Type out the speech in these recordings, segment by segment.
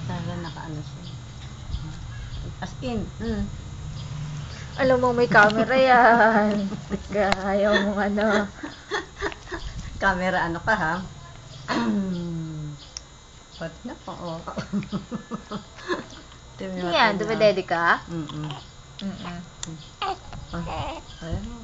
Talaga nakaano siya. As in. Alam mo, may camera yan. Ayaw mong ano. Camera ano ka ha? Pati na po. Yan, dumidede ka? Ayan mo.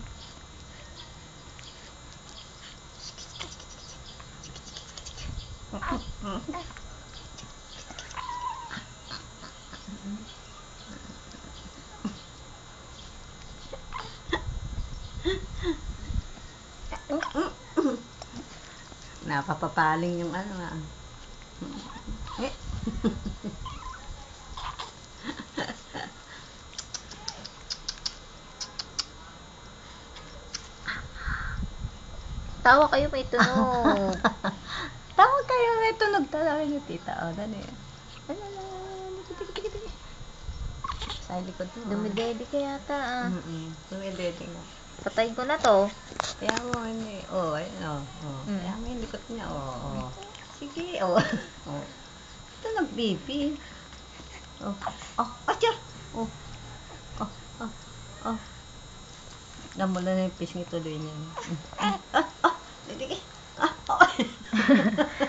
Napapapaling yung ano ah. Tawa kayo, may tunog. Tawa kayo, may tunog talaga ni tita. O, dali. Sa likod mo. Dumidede ka yata ah. Dumidede nga. Patay ko na to. Kaya mo, hindi. Ayan Kaya mo yung likod niya. Sige, Ito nagbibi. Atya! Namula na yung pisngi tuloy niya.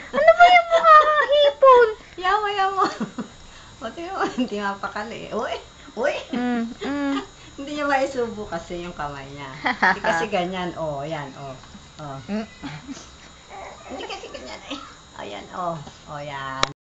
Ano ba yung mukha kang hipon? Yamo. Hindi mapakali. Uy! Hindi niya maisubo kasi yung kamay niya. Hindi kasi ganyan. Yan. Hindi kasi ganyan eh. Ayan, yan.